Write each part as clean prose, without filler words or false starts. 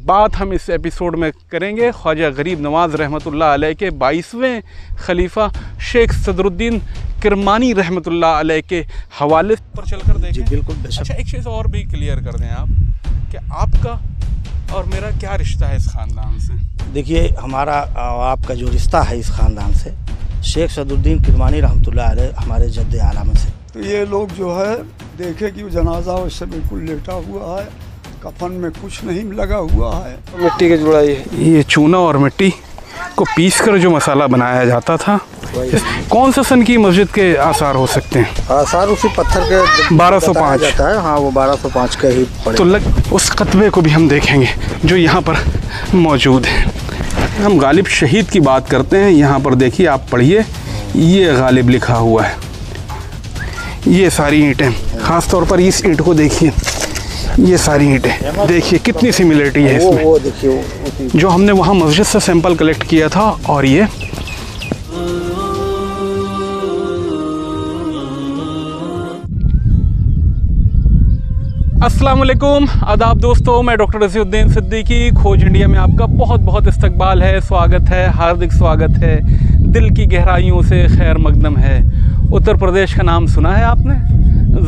बात हम इस एपिसोड में करेंगे ख्वाजा गरीब नवाज़ रहमतुल्लाह अलैह के 22वें खलीफा शेख सदरुद्दीन किरमानी रहमतुल्लाह अलैह के हवाले पर चलकर देखें। जी बिल्कुल। अच्छा, एक चीज़ और भी क्लियर कर दें आप कि आपका और मेरा क्या रिश्ता है इस ख़ानदान से? देखिए, हमारा आपका जो रिश्ता है इस ख़ानदान से, शेख सदरुद्दीन किरमानी रहमतुल्लाह अलैह हमारे जद्द आलम से। तो ये लोग जो है देखे कि जनाजा उससे बिल्कुल लेटा हुआ है, कफन में कुछ नहीं लगा हुआ है। मिट्टी की जुड़ाई है। ये चूना और मिट्टी को पीस कर जो मसाला बनाया जाता था, कौन सा सन की मस्जिद के आसार हो सकते हैं? आसार उसी पत्थर के 1205 जाता है। हाँ, वो 1205 का ही पड़े। तो उस कतबे को भी हम देखेंगे जो यहाँ पर मौजूद है। हम गालिब शहीद की बात करते हैं। यहाँ पर देखिए, आप पढ़िए, ये गालिब लिखा हुआ है। ये सारी ईंटें, ख़ास तौर पर इस ईंट को देखिए, ये सारी ईंटें देखिए कितनी सिमिलरिटी है इसमें। वो देखिए जो हमने वहाँ मस्जिद से सैंपल कलेक्ट किया था। और ये अस्सलाम वालेकुम, आदाब दोस्तों, मैं डॉक्टर रज़ीउद्दीन सिद्दीकी। खोज इंडिया में आपका बहुत बहुत इस्तकबाल है, स्वागत है, हार्दिक स्वागत है। दिल की गहराइयों से खैर मकदम है। उत्तर प्रदेश का नाम सुना है आपने?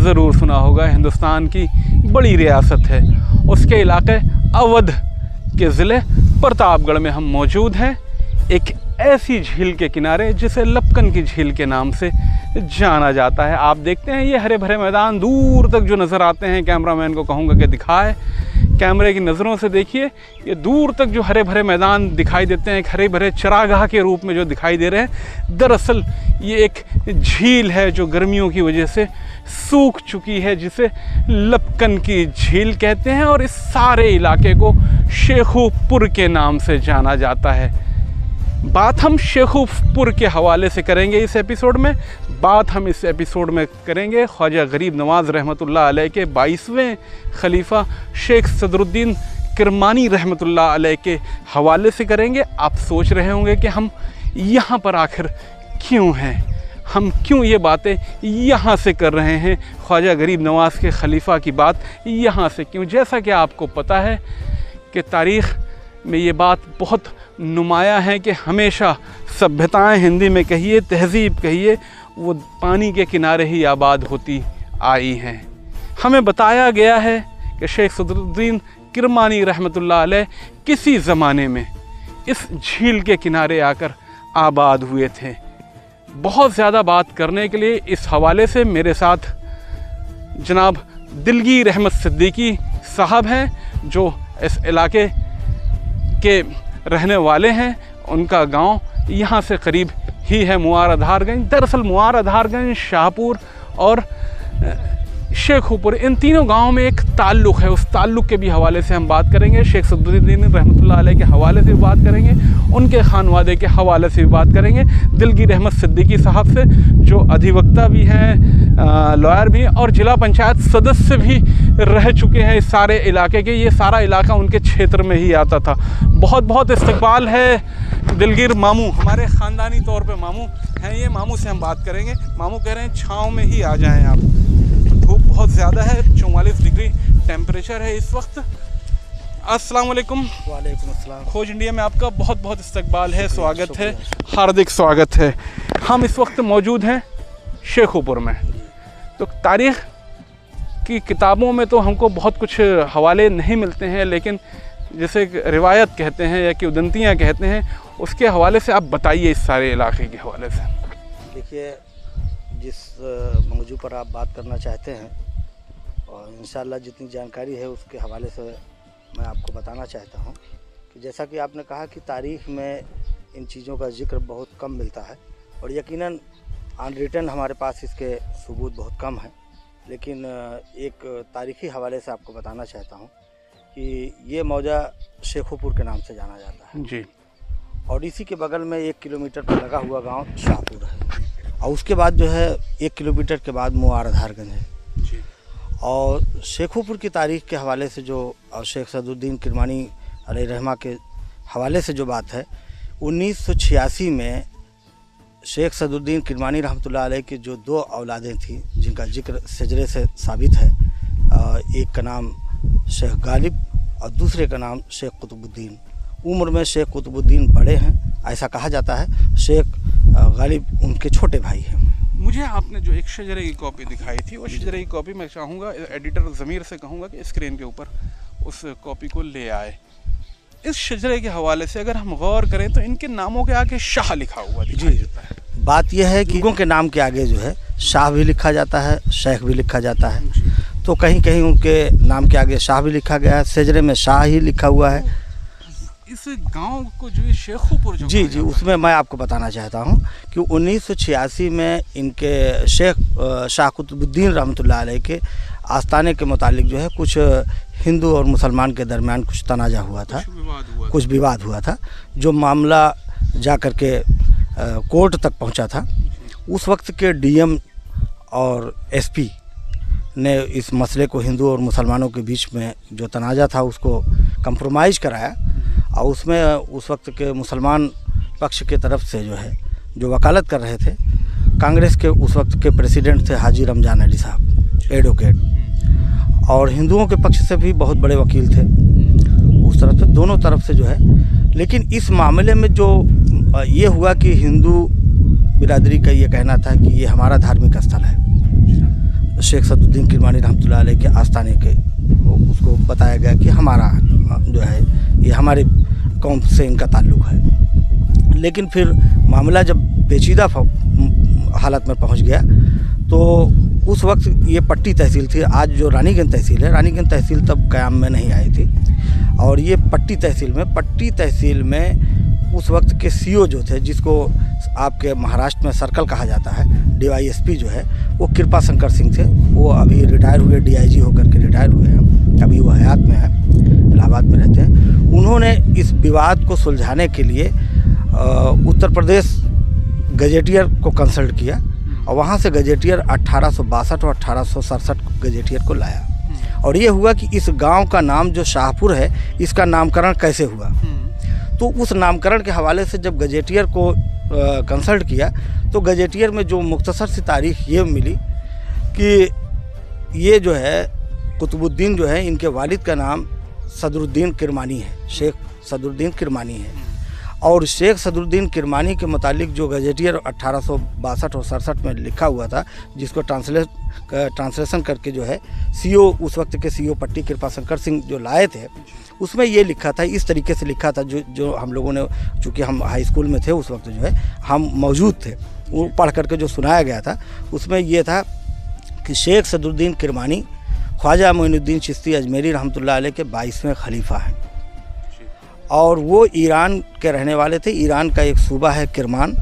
ज़रूर सुना होगा। हिंदुस्तान की बड़ी रियासत है। उसके इलाके अवध के ज़िले प्रतापगढ़ में हम मौजूद हैं, एक ऐसी झील के किनारे जिसे लपकन की झील के नाम से जाना जाता है। आप देखते हैं ये हरे भरे मैदान दूर तक जो नज़र आते हैं। कैमरामैन को कहूँगा कि दिखाए, कैमरे की नज़रों से देखिए, ये दूर तक जो हरे भरे मैदान दिखाई देते हैं, एक हरे भरे चरागाह के रूप में जो दिखाई दे रहे हैं, दरअसल ये एक झील है जो गर्मियों की वजह से सूख चुकी है, जिसे लपकन की झील कहते हैं। और इस सारे इलाके को शेखुपुर के नाम से जाना जाता है। बात हम शेखुपुर के हवाले से करेंगे इस एपिसोड में। बात हम इस एपिसोड में करेंगे ख्वाजा गरीब नवाज़ रहमतुल्लाह अलैह के 22वें खलीफा शेख सदरुद्दीन किरमानी रहमतुल्लाह अलैह के हवाले से करेंगे। आप सोच रहे होंगे कि हम यहाँ पर आखिर क्यों हैं, हम क्यों ये बातें यहाँ से कर रहे हैं, ख्वाजा गरीब नवाज़ के खलीफा की बात यहाँ से क्यों? जैसा कि आपको पता है कि तारीख़ में ये बात बहुत नुमाया है कि हमेशा सभ्यताएं, हिंदी में कहिए, तहज़ीब कहिए, वो पानी के किनारे ही आबाद होती आई हैं। हमें बताया गया है कि शेख सदरुद्दीन किरमानी रहमतुल्लाह अलैह किसी ज़माने में इस झील के किनारे आकर आबाद हुए थे। बहुत ज़्यादा बात करने के लिए इस हवाले से मेरे साथ जनाब दिलगीर अहमद सिद्दीकी साहब हैं, जो इस इलाके के रहने वाले हैं। उनका गांव यहाँ से करीब ही है, मुआराधारगंज। दरअसल मुआराधारगंज, शाहपुर और शेखुपुर, इन तीनों गांवों में एक ताल्लुक़ है। उस ताल्लुक़ के भी हवाले से हम बात करेंगे। शेख सदरुद्दीन रहमतुल्लाह अलैह के हवाले से भी बात करेंगे, उनके खानवादे के हवाले से भी बात करेंगे। दिलगीर अहमद सिद्दीकी साहब से, जो अधिवक्ता भी हैं, लॉयर भी हैं और ज़िला पंचायत सदस्य भी रह चुके हैं इस सारे इलाके के। ये सारा इलाका उनके क्षेत्र में ही आता था। बहुत बहुत इस्तकबाल है दिलगीर मामू, हमारे ख़ानदानी तौर पे मामू हैं ये। मामू से हम बात करेंगे। मामू कह रहे हैं छाँव में ही आ जाएं आप, धूप बहुत ज़्यादा है, 44 डिग्री टेम्परेचर है इस वक्त। अस्सलाम वालेकुम। वालेकुम अस्सलाम। खोज इंडिया में आपका बहुत बहुत इस्तकबाल है, स्वागत है, हार्दिक स्वागत है। हम इस वक्त मौजूद हैं शेखुपुर में। तो तारीख़ की किताबों में तो हमको बहुत कुछ हवाले नहीं मिलते हैं, लेकिन जैसे रिवायत कहते हैं या कि उदंतियाँ कहते हैं, उसके हवाले से आप बताइए इस सारे इलाके के हवाले से। देखिए, जिस मौजू पर आप बात करना चाहते हैं और इंशाअल्लाह जितनी जानकारी है उसके हवाले से मैं आपको बताना चाहता हूं कि जैसा कि आपने कहा कि तारीख़ में इन चीज़ों का जिक्र बहुत कम मिलता है और यकीनन अनरिटन हमारे पास इसके सबूत बहुत कम है। लेकिन एक तारीख़ी हवाले से आपको बताना चाहता हूं कि ये मौजा शेखुपुर के नाम से जाना जाता है जी। और इसी के बगल में 1 किलोमीटर पर लगा हुआ गांव शाहपुर है और उसके बाद जो है 1 किलोमीटर के बाद मुआराधारगंज है जी। और शेखुपुर की तारीख़ के हवाले से जो और शेख सदरुद्दीन किरमानी अलैह रहमा के हवाले से जो बात है, 1986 में शेख सदरुद्दीन किरमानी रहमतुल्लाह अलैह की जो 2 औलादें थीं जिनका जिक्र सजरे से साबित है, एक का नाम शेख गालिब और दूसरे का नाम शेख कुतुबुद्दीन। उम्र में शेख कुतुबुद्दीन बड़े हैं, ऐसा कहा जाता है। शेख गालिब उनके छोटे भाई हैं। मुझे आपने जो एक शजरे की कॉपी दिखाई थी, वो शजरे की कॉपी मैं चाहूँगा एडिटर ज़मीर से कहूँगा कि स्क्रीन के ऊपर उस कॉपी को ले आए। इस शजरे के हवाले से अगर हम गौर करें तो इनके नामों के आगे शाह लिखा हुआ दिखाई देता है। बात यह है कि लोगों के नाम के आगे जो है शाह भी लिखा जाता है, शेख भी लिखा जाता है। तो कहीं कहीं उनके नाम के आगे शाह भी लिखा गया है, शजरे में शाह ही लिखा हुआ है। इस गांव को जो शेखोपुर जो जी जी, उसमें मैं आपको बताना चाहता हूं कि 1986 में इनके शेख शाह कुतुबुद्दीन रहमतुल्लाह अलैह के आस्थाने के मुतालिक जो है कुछ हिंदू और मुसलमान के दरमियान कुछ तनाज़ा हुआ था, कुछ विवाद हुआ था, जो मामला जा कर के कोर्ट तक पहुंचा था। उस वक्त के डीएम और एसपी ने इस मसले को हिंदू और मुसलमानों के बीच में जो तनाज़ा था उसको कंप्रोमाइज़ कराया, और उसमें उस वक्त के मुसलमान पक्ष के तरफ से जो है जो वकालत कर रहे थे, कांग्रेस के उस वक्त के प्रेसिडेंट थे हाजी रमजान अली साहब एडवोकेट, और हिंदुओं के पक्ष से भी बहुत बड़े वकील थे उस तरफ से, दोनों तरफ से जो है। लेकिन इस मामले में जो ये हुआ कि हिंदू बिरादरी का ये कहना था कि ये हमारा धार्मिक स्थल है, शेख सदुद्दीन किरमानी रहमतुल्लाह अलैह के आस्थाने के, उसको बताया गया कि हमारा जो है ये हमारे कौम से इनका ताल्लुक़ है। लेकिन फिर मामला जब पेचीदा हालत में पहुंच गया तो उस वक्त ये पट्टी तहसील थी, आज जो रानीगंज तहसील है, रानीगंज तहसील तब क़याम में नहीं आई थी, और ये पट्टी तहसील में उस वक्त के सीओ जो थे, जिसको आपके महाराष्ट्र में सर्कल कहा जाता है, डीवाईएसपी जो है वो कृपा शंकर सिंह थे। वो अभी रिटायर हुए, डीआईजी होकर के रिटायर हुए हैं, अभी वो हयात में है, इलाहाबाद में रहते हैं। उन्होंने इस विवाद को सुलझाने के लिए उत्तर प्रदेश गजेटियर को कंसल्ट किया, और वहाँ से गजेटियर 1862 और 1867 गजेटियर को लाया, और ये हुआ कि इस गांव का नाम जो शाहपुर है, इसका नामकरण कैसे हुआ। तो उस नामकरण के हवाले से जब गजेटियर को कंसल्ट किया तो गजेटियर में जो मुख्तसर सी तारीख ये मिली कि ये जो है कुतुबुद्दीन जो है, इनके वालिद का नाम सदरुद्दीन किरमानी है, शेख सदरुद्दीन किरमानी है, और शेख सदरुद्दीन किरमानी के मुतालिक जो गजेटियर 1862 और 67 में लिखा हुआ था, जिसको ट्रांसलेशन करके जो है सीओ, उस वक्त के सीओ पट्टी कृपा शंकर सिंह जो लाए थे, उसमें ये लिखा था, इस तरीके से लिखा था, जो हम लोगों ने, चूँकि हम हाई स्कूल में थे उस वक्त जो है, हम मौजूद थे, वो पढ़ करके जो सुनाया गया था, उसमें ये था कि शेख सदरुद्दीन किरमानी ख्वाजा मोइनुद्दीन चिश्ती अजमेरी रहमतुल्लाह अलैह के 22वें खलीफा हैं, और वो ईरान के रहने वाले थे। ईरान का एक सूबा है किरमान,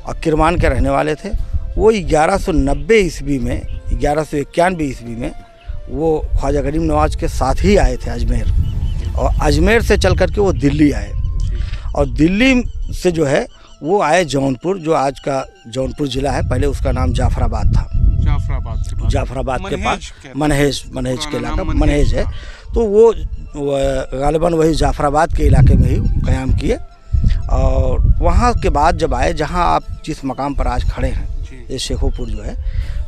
और किरमान के रहने वाले थे। वो 1190 ईस्वी में, 1191 ईस्वी में वो ख्वाजा गरीब नवाज के साथ ही आए थे अजमेर, और अजमेर से चल करके वो दिल्ली आए, और दिल्ली से जो है वो आए जौनपुर, जो आज का जौनपुर ज़िला है, पहले उसका नाम जाफराबाद था। जाफराबाद के पास मनहेज के इलाका मनहेज है, तो वो गालिबन वही जाफराबाद के इलाके में ही क़याम किए। और वहाँ के बाद जब आए, जहाँ आप जिस मकाम पर आज खड़े हैं, ये शेखोपुर जो है,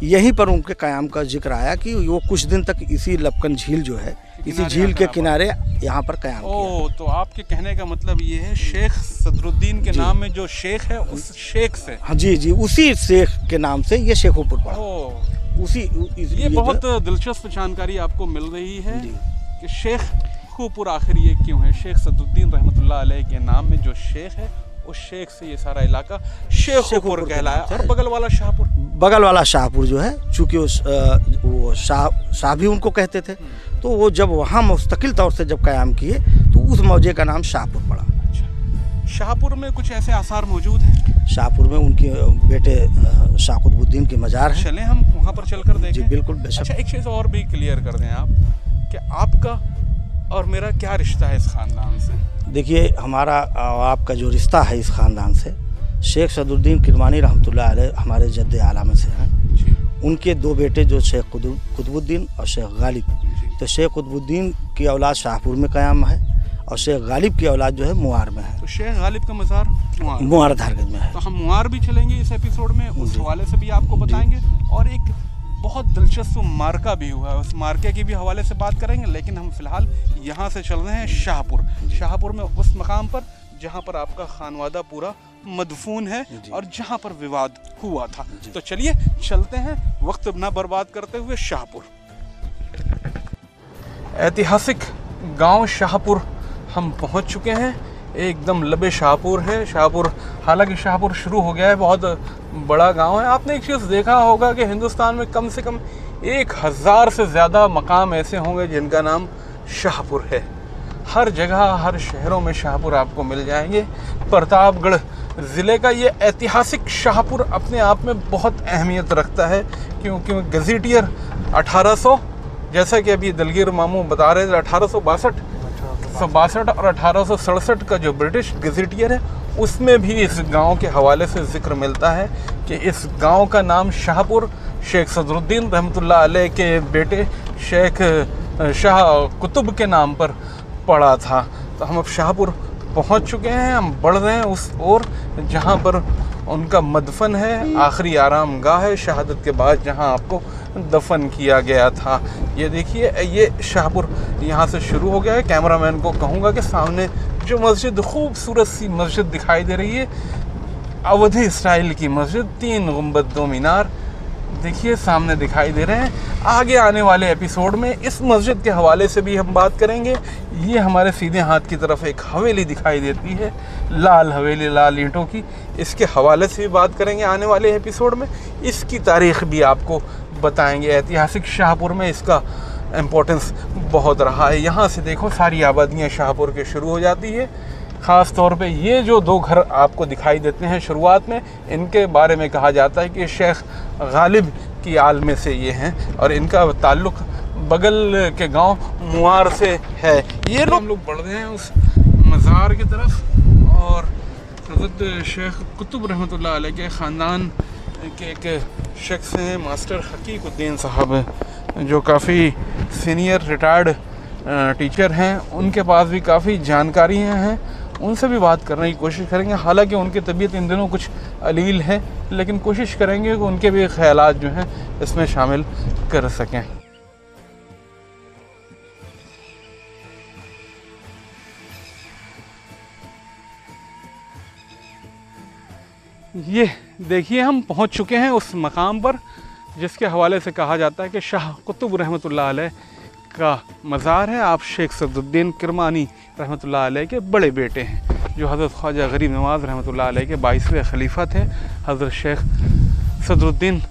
यहीं पर उनके क़याम का जिक्र आया कि वो कुछ दिन तक इसी लपकन झील जो है, इसी झील के किनारे यहाँ पर क़याम किया। तो आपके कहने का मतलब ये है, शेख सदरुद्दीन के नाम में जो शेख है, उस शेख से, हाँ जी जी, उसी शेख के नाम से ये शेखोपुर पड़ा। ये बहुत दिलचस्प जानकारी आपको मिल रही है कि शेखोपुर आखिर ये क्यों है। शेख सदरुद्दीन रहमतुल्लाह अलैह के नाम में जो शेख है, उस शेख से ये सारा इलाका शेखोपुर कहलाया। और बगल वाला शाहपुर जो है, चूँकि वो शाह भी उनको कहते थे, तो वो जब वहाँ मुस्तकिल तौर से जब क़याम किए तो उस मौजे का नाम शाहपुर पड़ा। अच्छा, शाहपुर में कुछ ऐसे आसार मौजूद हैं? शाहपुर में उनके बेटे शाह कुतुबुद्दीन की मज़ार है। चलें हम वहाँ पर चलकर देखें। जी बिल्कुल, बेशक। अच्छा, एक चीज़ और भी क्लियर कर दें आप कि आपका और मेरा क्या रिश्ता है इस ख़ानदान से? देखिए, हमारा आपका जो रिश्ता है इस ख़ानदान से, शेख सदरुद्दीन किरमानी रहमतुल्लाह अलैह हमारे जद्द आला में से हैं। उनके दो बेटे जो शेख कुतुबुद्दीन और शेख गालिब, तो शेख कुतुबुद्दीन की औलाद शाहपुर में क़याम है, और शेख गालिब की औलाद जो है मुआर में है। तो शेख गालिब का मज़ार मुआर धारगंज में है। तो हम मुआर भी चलेंगे इस एपिसोड में, उस हवाले से भी आपको बताएंगे। और एक बहुत दिलचस्प मार्का भी हुआ है, उस मार्के के भी हवाले से बात करेंगे। लेकिन हम फ़िलहाल यहाँ से चल रहे हैं शाहपुर में, उस मकाम पर जहाँ पर आपका खानवादा पूरा मदफून है और जहाँ पर विवाद हुआ था। तो चलिए चलते हैं वक्त ना बर्बाद करते हुए शाहपुर। ऐतिहासिक गांव शाहपुर हम पहुंच चुके हैं। एकदम लबे शाहपुर है। शाहपुर, हालांकि शाहपुर शुरू हो गया है, बहुत बड़ा गांव है। आपने एक चीज़ देखा होगा कि हिंदुस्तान में कम से कम 1000 से ज़्यादा मकाम ऐसे होंगे जिनका नाम शाहपुर है। हर जगह, हर शहरों में शाहपुर आपको मिल जाएंगे। प्रतापगढ़ ज़िले का ये ऐतिहासिक शाहपुर अपने आप में बहुत अहमियत रखता है, क्योंकि गज़ेटियर 1800, जैसा कि अभी दलगीर मामू बता रहे थे, 1862 और 1867 का जो ब्रिटिश गज़ेटियर है उसमें भी इस गांव के हवाले से ज़िक्र मिलता है कि इस गांव का नाम शाहपुर शेख सदरुद्दीन रहमतुल्लाह अलैह के बेटे शेख शाह कुतुब के नाम पर पड़ा था। तो हम अब शाहपुर पहुंच चुके हैं। हम बढ़ रहे हैं उस ओर जहां पर उनका मदफन है, आखिरी आराम गाह है, शहादत के बाद जहां आपको दफन किया गया था। ये देखिए, ये शाहपुर यहाँ से शुरू हो गया है। कैमरामैन को कहूँगा कि सामने जो मस्जिद, खूबसूरत सी मस्जिद दिखाई दे रही है, अवधी स्टाइल की मस्जिद, 3 गुंबद 2 मीनार देखिए सामने दिखाई दे रहे हैं। आगे आने वाले एपिसोड में इस मस्जिद के हवाले से भी हम बात करेंगे। ये हमारे सीधे हाथ की तरफ एक हवेली दिखाई देती है, लाल हवेली, लाल ईंटों की, इसके हवाले से भी बात करेंगे आने वाले एपिसोड में। इसकी तारीख़ भी आपको बताएंगे। ऐतिहासिक शाहपुर में इसका इम्पोर्टेंस बहुत रहा है। यहाँ से देखो सारी आबादियाँ शाहपुर के शुरू हो जाती है। ख़ास तौर पे ये जो 2 घर आपको दिखाई देते हैं शुरुआत में, इनके बारे में कहा जाता है कि शेख गालिब की आल में से ये हैं और इनका ताल्लुक़ बगल के गांव मुआर से है। ये लोग हम लोग बढ़ रहे हैं उस मज़ार की तरफ और हज़रत शेख कुतुब रहमतुल्लाह अलैह के ख़ानदान के एक शख्स हैं, मास्टर हकीकुद्दीन साहब, जो काफ़ी सीनियर रिटायर्ड टीचर हैं। उनके पास भी काफ़ी जानकारियाँ हैं, उनसे भी बात करने की कोशिश करेंगे। हालांकि उनकी तबीयत इन दिनों कुछ अलील है, लेकिन कोशिश करेंगे कि उनके भी ख्यालात जो हैं इसमें शामिल कर सकें। ये देखिए, हम पहुंच चुके हैं उस मकाम पर जिसके हवाले से कहा जाता है कि शाह कुतुब रहमतुल्लाह अलैह का मज़ार है। आप शेख सदरुद्दीन किरमानी रहमतुल्लाह अलैह के बड़े बेटे हैं, जो हज़रत ख्वाजा गरीब नवाज़ रहमतुल्लाह अलैह के 22वें खलीफा थे। हज़रत शेख सदरुद्दीन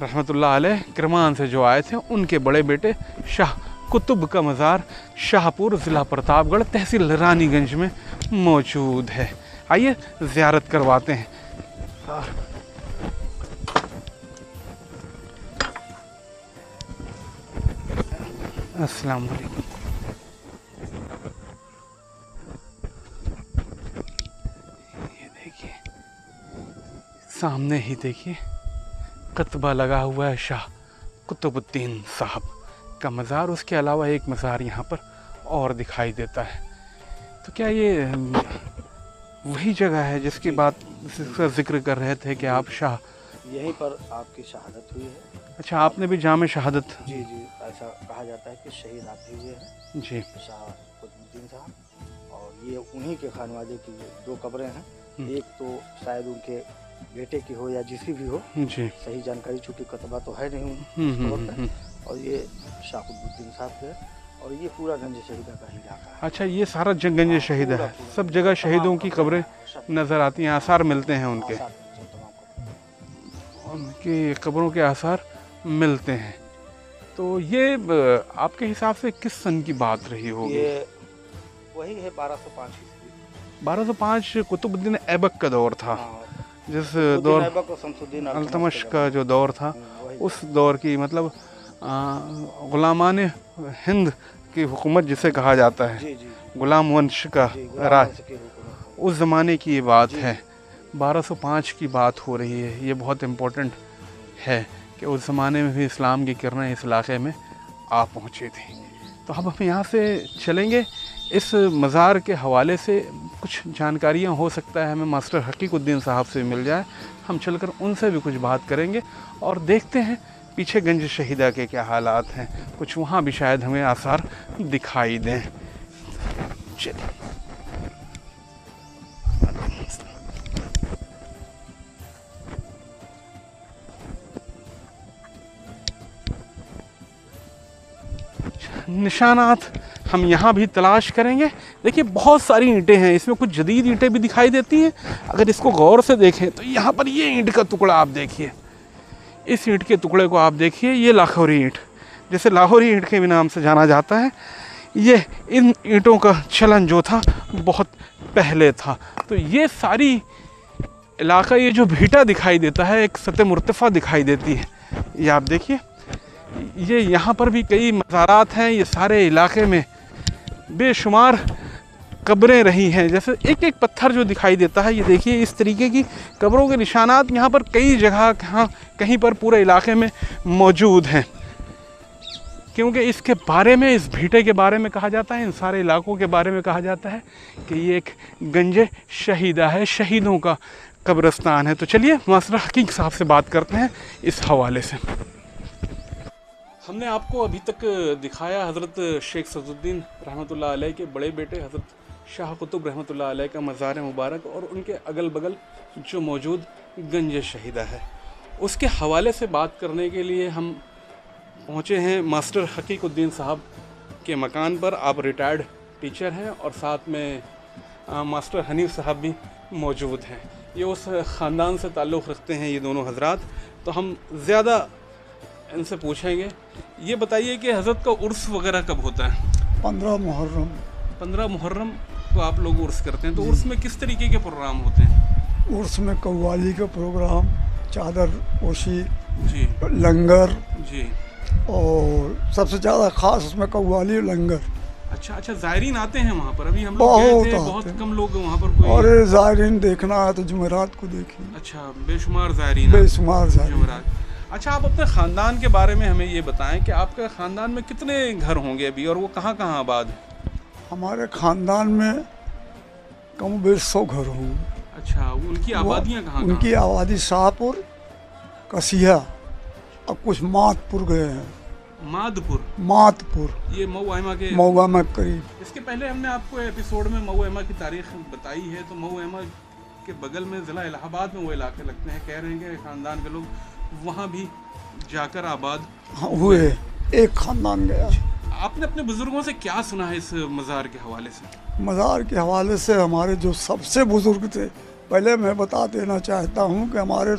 रहमतुल्लाह अलैह किरमान से जो आए थे, उनके बड़े बेटे शाह कुतुब का मज़ार शाहपुर, ज़िला प्रतापगढ़, तहसील रानीगंज में मौजूद है। आइए ज़ियारत करवाते हैं। अस्सलाम वालेकुम। ये देखिए सामने ही देखिए कतबा लगा हुआ है शाह कुतुबुद्दीन साहब का मज़ार। उसके अलावा एक मज़ार यहाँ पर और दिखाई देता है। तो क्या ये वही जगह है जिसकी जिसका जिक्र कर रहे थे कि आप शाह? यहीं पर आपकी शहादत हुई है। अच्छा, आपने भी जामे शहादत? जी जी, ऐसा कहा जाता है कि शहीद आप ही हुए हैं जी, शाह कुतुबुद्दीन साहब। और ये उन्हीं के खानवादे की 2 कब्रें हैं। एक तो शायद उनके बेटे की हो या जिसकी भी हो, जी, सही जानकारी चूँकि कतबा तो है नहीं। और ये शाह कुतुबुद्दीन साहब के, और ये पूरा गंज शहीदा का इलाका है। अच्छा, ये सारा गंज शहीदा है। सब जगह शहीदों की कब्रें नज़र आती हैं, आसार मिलते हैं उनके कब्रों के आसार मिलते हैं। तो ये आपके हिसाब से किस सन की बात रही होगी? ये वही है 1205 ईस्वी। 1205 कुतुबुद्दीन ऐबक का दौर था। जिस दौर अल्तमश का जो दौर था, उस दौर की, मतलब गुलामान हिंद की हुकूमत जिसे कहा जाता है, गुलाम वंश का राज, उस ज़माने की ये बात है। 1205 की बात हो रही है। ये बहुत इम्पोर्टेंट है कि उस ज़माने में भी इस्लाम की किरणें इस इलाके में आ पहुँची थी। तो अब हम यहाँ से चलेंगे। इस मज़ार के हवाले से कुछ जानकारियाँ हो सकता है हमें मास्टर हकीकुद्दीन साहब से मिल जाए। हम चलकर उनसे भी कुछ बात करेंगे और देखते हैं पीछे गंज शहीदा के क्या हालात हैं, कुछ वहाँ भी शायद हमें आसार दिखाई दें। चलिए निशानात हम यहाँ भी तलाश करेंगे। देखिए बहुत सारी ईंटें हैं, इसमें कुछ जदीद ईंटें भी दिखाई देती हैं। अगर इसको गौर से देखें तो यहाँ पर ये ईंट का टुकड़ा आप देखिए, इस ईंट के टुकड़े को आप देखिए, ये लाहौरी ईंट, जैसे लाहौरी ईंट के भी नाम से जाना जाता है। ये इन ईंटों का चलन जो था बहुत पहले था। तो ये सारी इलाका, ये जो भीटा दिखाई देता है, एक सतह मुर्तफ़ा दिखाई देती है। ये आप देखिए, ये यहाँ पर भी कई मज़ारात हैं। ये सारे इलाके में बेशुमार कब्रें रही हैं। जैसे एक एक पत्थर जो दिखाई देता है, ये देखिए इस तरीके की कब्रों के निशानात यहाँ पर कई जगह कहीं पर पूरे इलाके में मौजूद हैं। क्योंकि इसके बारे में, इस भीटे के बारे में कहा जाता है, इन सारे इलाकों के बारे में कहा जाता है कि ये एक गंज शहीदा है, शहीदों का कब्रिस्तान है। तो चलिए मास्टर हकीक साहब से बात करते हैं इस हवाले से। हमने आपको अभी तक दिखाया हज़रत शेख सजुद्दीन रहमतुल्लाह अलैह के बड़े बेटे हज़रत शाह कुतुब रहमतुल्लाह अलैह का मज़ार मुबारक और उनके अगल बगल जो मौजूद गंज शहीदा है, उसके हवाले से बात करने के लिए हम पहुँचे हैं मास्टर हकीकुद्दीन साहब के मकान पर। आप रिटायर्ड टीचर हैं और साथ में मास्टर हनीफ साहब भी मौजूद हैं। ये उस ख़ानदान से ताल्लुक़ रखते हैं ये दोनों हजरात। तो हम ज़्यादा इनसे पूछेंगे। ये बताइए कि हज़रत का उर्स वगैरह कब होता है? 15 मुहर्रम। 15 मुहर्रम को आप लोग उर्स करते हैं। तो उर्स में किस तरीके के प्रोग्राम होते हैं? उर्स में कव्वाली का प्रोग्राम, चादर पोशी जी, लंगर जी, और सबसे ज़्यादा ख़ास उसमें कव्वाली और लंगर। अच्छा, ज़ायरीन आते हैं वहाँ पर? अभी हम लोग गए थे, बहुत कम लोग वहाँ पर कोई। और ज़ायरीन देखना है तो जुमेरात को देखिए। अच्छा, बेशुमार ज़ायरीन, बेशुमार जुमेरात। अच्छा, आप अपने ख़ानदान के बारे में हमें ये बताएं कि आपके ख़ानदान में कितने घर होंगे अभी और वो कहाँ कहाँ आबाद हैं? हमारे ख़ानदान में कम बेश 100 घर होंगे। अच्छा, उनकी आबादियाँ कहाँ? उनकी आबादी शाहपुर, कसिया और कुछ मातपुर गए हैं। मातपुर ये मऊ के मऊआ में करीब। इसके पहले हमने आपको एपिसोड में मऊ की तारीख बताई है। तो मऊ के बगल में ज़िला इलाहाबाद में वो इलाके लगते हैं। कह रहे हैं कि ख़ानदान के लोग वहाँ भी जाकर आबाद हुए, एक ख़ानदान गया। आपने अपने बुज़ुर्गों से क्या सुना है इस मज़ार के हवाले से? मज़ार के हवाले से हमारे जो सबसे बुज़ुर्ग थे, पहले मैं बता देना चाहता हूँ कि हमारे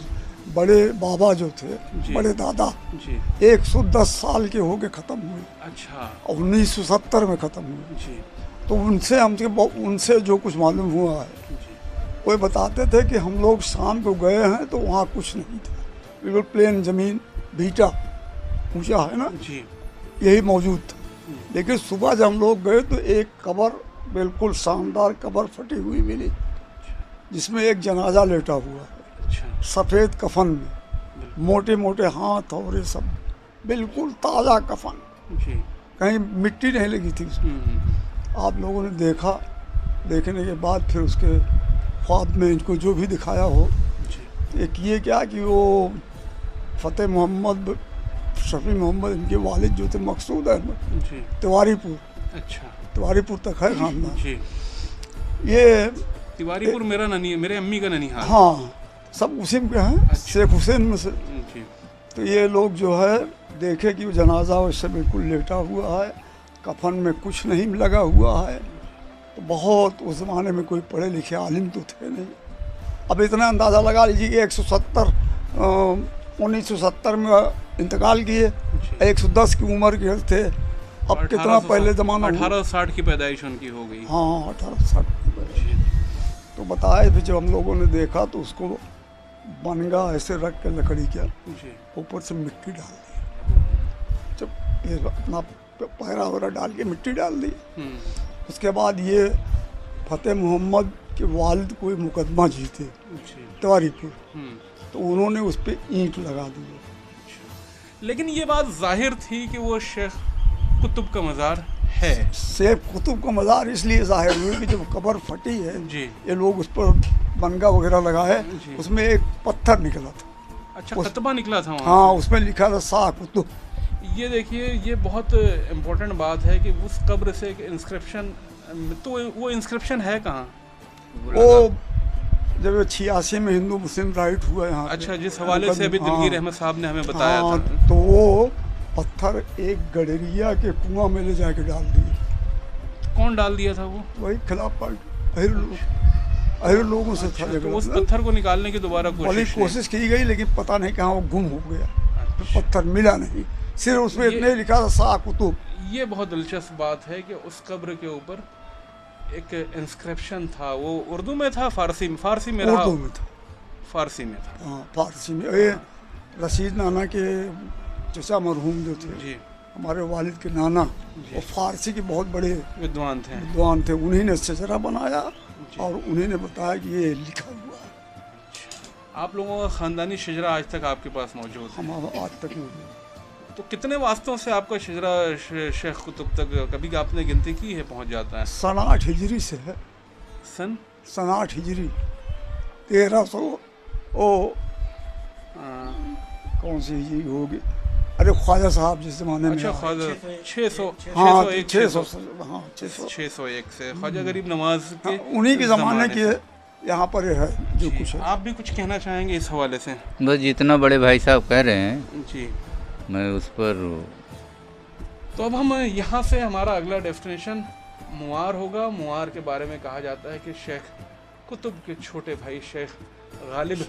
बड़े बाबा जो थे, बड़े दादा जी 110 साल के हो के ख़त्म हुए। अच्छा, 1970 में ख़त्म हुए जी। तो उनसे जो कुछ मालूम हुआ है, वो बताते थे कि हम लोग शाम को गए हैं तो वहाँ कुछ नहीं था, बिल्कुल प्लेन ज़मीन, भीटा ऊंचा है ना जी, यही मौजूद था। लेकिन सुबह जब हम लोग गए तो एक कब्र, बिल्कुल शानदार कब्र फटी हुई मिली, जिसमें एक जनाजा लेटा हुआ है। अच्छा, सफ़ेद कफन में, मोटे मोटे हाथ और ये सब, बिल्कुल ताज़ा कफन जी, कहीं मिट्टी नहीं लगी थी उसमें। आप लोगों ने देखा, देखने के बाद फिर उसके ख्वाब में इनको जो भी दिखाया हो, एक ये क्या कि वो फ़तेह मोहम्मद, शफी मोहम्मद, इनके वालिद जो थे मकसूद अहमद जी, तिवारीपुर। अच्छा, तिवारीपुर तक है खानदान। जी, ये तिवारीपुर मेरा ननी, मेरे अम्मी का ननिहाल। हाँ, सब उसी के हैं। अच्छा। शेख हुसैन में से। जी, तो ये लोग जो है देखे कि वो जनाजा उससे बिल्कुल लेटा हुआ है, कफन में कुछ नहीं लगा हुआ है। तो बहुत उस ज़माने में कोई पढ़े लिखे आलिम तो थे नहीं। अब इतना अंदाज़ा लगा लीजिए कि 1970 में इंतकाल किए, 110 की उम्र के थे। अब कितना पहले ज़माना, 1860 की पैदाइश उनकी हो गई। हाँ 1860 की पैदाइश। तो बताए फिर जब हम लोगों ने देखा तो उसको बनगा ऐसे रख के लकड़ी का ऊपर से मिट्टी डाल दी, जब ये अपना पैरा वगैरह डाल के मिट्टी डाल दी। उसके बाद ये फ़तेह मोहम्मद के वालिद कोई मुकदमा जीते तिवारीपुर, तो उन्होंने उस पर ईंट लगा दी। लेकिन ये बात जाहिर थी कि वो शेख कुतुब का मज़ार है। शेख कुतुब का मज़ार इसलिए जाहिर हुई कि जब कब्र फटी है जी, ये लोग उस पर बनगा वगैरह लगाए, उसमें एक पत्थर निकला था। अच्छा, कतबा निकला था वहाँ? हाँ, उसमें लिखा था शाह कुतुब। ये देखिए, ये बहुत इम्पोर्टेंट बात है कि उस कब्र से एक इंस्क्रिप्शन, तो वो इंस्क्रिप्शन है कहाँ? वो जब 86 में हिंदू मुस्लिम राइट हुआ यहाँ पे। अच्छा, जिस हवाले से अभी दिलगीर अहमद साहब ने हमें बताया हाँ, था। तो वो पत्थर एक गडरिया के कुआं में ले जाके डाल दिए। कौन डाल दिया था वो? वही खिलाफ पार्टी, अहिर लोगों से था तो झगड़ा। उस पत्थर को निकालने की दोबारा बड़ी कोशिश कोशिश की गई, लेकिन पता नहीं कहाँ वो गुम हो गया, तो पत्थर मिला नहीं। सिर्फ उसमें इतने लिखा था शाह कुतुब। ये बहुत दिलचस्प बात है कि उस कब्र के ऊपर एक इंस्क्रिप्शन था। वो उर्दू में था, फारसी में? फारसी में रहा? उर्दू में था। फारसी में था। हाँ, फारसी में। ये रशीद नाना के चचा मरहूम जो थे, जी, हमारे वालिद के नाना, वो फारसी के बहुत बड़े विद्वान थे। विद्वान थे। उन्हीं ने शजरा बनाया और उन्हीं ने बताया कि ये लिखा हुआ है। आप लोगों का ख़ानदानी शजरा आज तक आपके पास मौजूद है? हमारा आज तक मौजूद। तो कितने वास्तों से आपका शजरा शेख कुतुब तक कभी आपने गिनती की है पहुंच जाता है? सन 8 हिजरी से है। सन 8 हिजरी 1300 ओ कौन सी हिजरी होगी? अरे ख्वाजा साहब जिस जमाने में। अच्छा, ख्वाजा 600, हाँ 601 हाँ 601 से ख्वाजा गरीब नवाज के उन्हीं के ज़माने के यहाँ पर है जो कुछ है। आप भी कुछ कहना चाहेंगे इस हवाले से? बस जितना बड़े भाई साहब कह रहे हैं जी, मैं उस पर। तो अब हम यहाँ से हमारा अगला डेस्टिनेशन मुआर होगा। मुआर के बारे में कहा जाता है कि शेख कुतुब के छोटे भाई शेख गालिब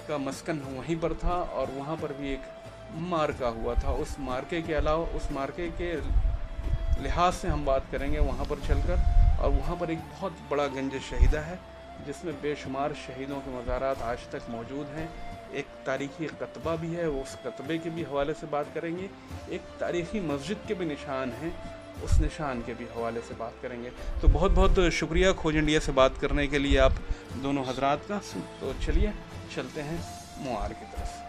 का मस्कन वहीं पर था और वहाँ पर भी एक मार्का हुआ था। उस मार्के के अलावा, उस मार्के के लिहाज से हम बात करेंगे वहाँ पर चलकर, और वहाँ पर एक बहुत बड़ा गंज शहीदा है जिसमें बेशुमार शहीदों के मज़ारात आज तक मौजूद हैं। एक तारीखी कतबा भी है, उस कतबे के भी हवाले से बात करेंगे। एक तारीखी मस्जिद के भी निशान हैं, उस निशान के भी हवाले से बात करेंगे। तो बहुत बहुत शुक्रिया खोज इंडिया से बात करने के लिए आप दोनों हजरात का। तो चलिए चलते हैं मुआर की तरफ।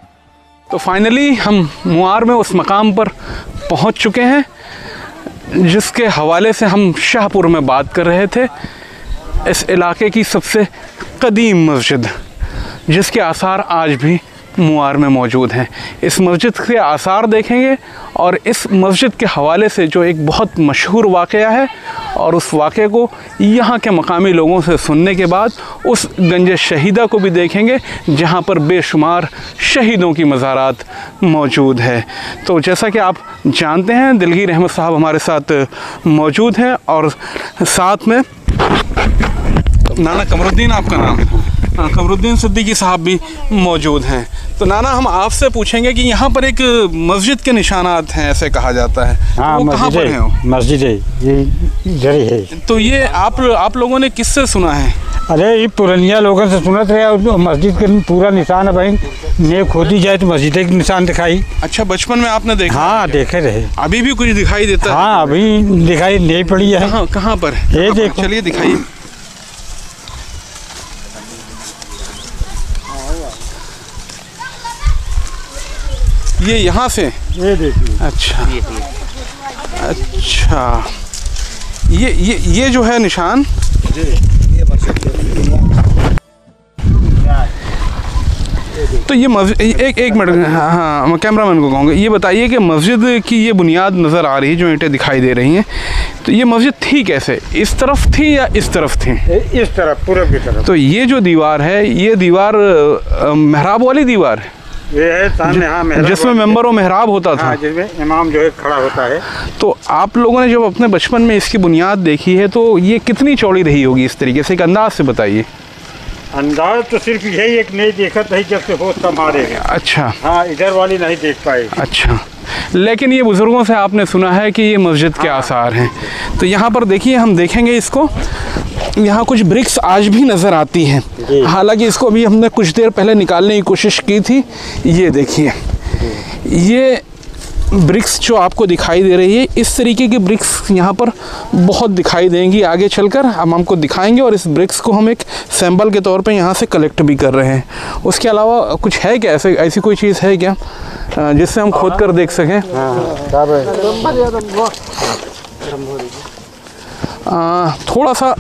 तो फाइनली हम मुआर में उस मकाम पर पहुंच चुके हैं जिसके हवाले से हम शाहपुर में बात कर रहे थे। इस इलाके की सबसे कदीम मस्जिद जिसके आसार आज भी मुआर में मौजूद हैं। इस मस्जिद के आसार देखेंगे और इस मस्जिद के हवाले से जो एक बहुत मशहूर वाक़या है, और उस वाक़े को यहाँ के मकामी लोगों से सुनने के बाद उस गंज शहीदा को भी देखेंगे जहाँ पर बेशुमार शहीदों की मज़ारात मौजूद है। तो जैसा कि आप जानते हैं, दिलगीर अहमद साहब हमारे साथ मौजूद हैं और साथ में नाना कमरुद्दीन, आपका नाम? हाँ, कमरुद्दीन सिद्दीकी साहब भी मौजूद हैं। तो नाना, हम आपसे पूछेंगे कि यहाँ पर एक मस्जिद के निशानात हैं ऐसे कहा जाता है। हाँ, तो वो कहाँ पर हैं? मस्जिद है, ये इधर ही है। तो ये आप लोगों ने किससे सुना है? अरे ये पुरानिया लोगों से सुनत रहे। मस्जिद के पूरा निशान है भाई, ने खोदी जाए तो मस्जिद के निशान दिखाई। अच्छा, बचपन में आपने देखा? हाँ, देखे रहे। अभी भी कुछ दिखाई देता है? हाँ, अभी दिखाई नहीं पड़ी है। कहाँ पर? ये देखो। चलिए दिखाइए। ये यहाँ से? ये देखिए। अच्छा अच्छा, ये जो है निशान, तो ये मस्जिद, एक मिनट, हाँ मैं कैमरामैन को कहूँगा, ये बताइए कि मस्जिद की ये बुनियाद नज़र आ रही है, जो ईंटें दिखाई दे रही हैं, तो ये मस्जिद थी कैसे? इस तरफ थी या इस तरफ थी? इस तरफ, पूरब की तरफ। तो ये जो दीवार है, ये दीवार मेहराब वाली दीवार है? ये है सामने, हाँ, मेहराब, जिसमें मेंबर व मेहराब होता था। हाँ, जिसमें इमाम जो है खड़ा होता है। तो आप लोगों ने जब अपने बचपन में इसकी बुनियाद देखी है, तो ये कितनी चौड़ी रही होगी इस तरीके से? एक अंदाज से बताइए। अंदाज तो सिर्फ यही एक नहीं देखा था जब से होश संभाले। अच्छा। हाँ, इधर वाली नहीं देख पाए। अच्छा, लेकिन ये बुज़ुर्गों से आपने सुना है कि ये मस्जिद के आसार हैं। तो यहाँ पर देखिए, हम देखेंगे इसको, यहाँ कुछ ब्रिक्स आज भी नज़र आती हैं। हालांकि इसको अभी हमने कुछ देर पहले निकालने की कोशिश की थी। ये देखिए, ये ब्रिक्स जो आपको दिखाई दे रही है, इस तरीके की ब्रिक्स यहाँ पर बहुत दिखाई देंगी। आगे चलकर हम हमको दिखाएंगे, और इस ब्रिक्स को हम एक सैंपल के तौर पे यहाँ से कलेक्ट भी कर रहे हैं। उसके अलावा कुछ है क्या, ऐसी कोई चीज़ है क्या जिससे हम खोद कर देख सकें? थोड़ा सा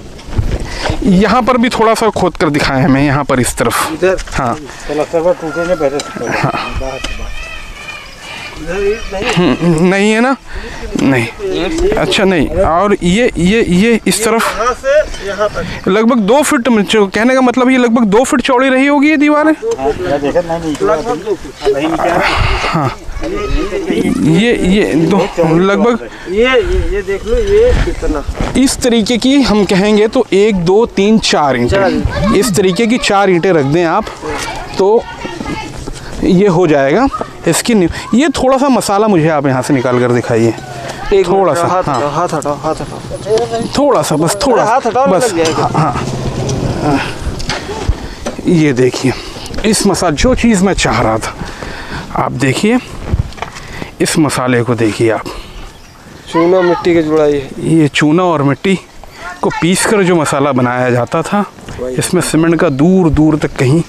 यहाँ पर भी थोड़ा सा खोद कर दिखाएं हमें, यहाँ पर इस तरफ। इधर हाँ टूटने पहले नहीं है ना, नहीं, अच्छा नहीं। और ये इस तरफ लगभग 2 फीट, कहने का मतलब ये लगभग 2 फीट चौड़ी रही होगी ये दीवारें। हाँ, ये दो लगभग, ये देख लो, ये कितना इस तरीके की हम कहेंगे तो 1 2 3 4 ईंटें, इस तरीके की 4 ईंटें रख दें आप तो ये हो जाएगा इसकी। ये थोड़ा सा मसाला मुझे आप यहाँ से निकाल कर दिखाइए, थोड़ा सा। हाँ, हाथ हटाओ, थोड़ा सा, बस थोड़ा हाथ हटाओ, बस। हाँ, ये देखिए इस मसाला, जो चीज़ मैं चाह रहा था, आप देखिए इस मसाले को देखिए आप, चूना मिट्टी की जुड़ाई है। ये चूना और मिट्टी को पीस कर जो मसाला बनाया जाता था, इसमें सीमेंट का दूर दूर तक कहीं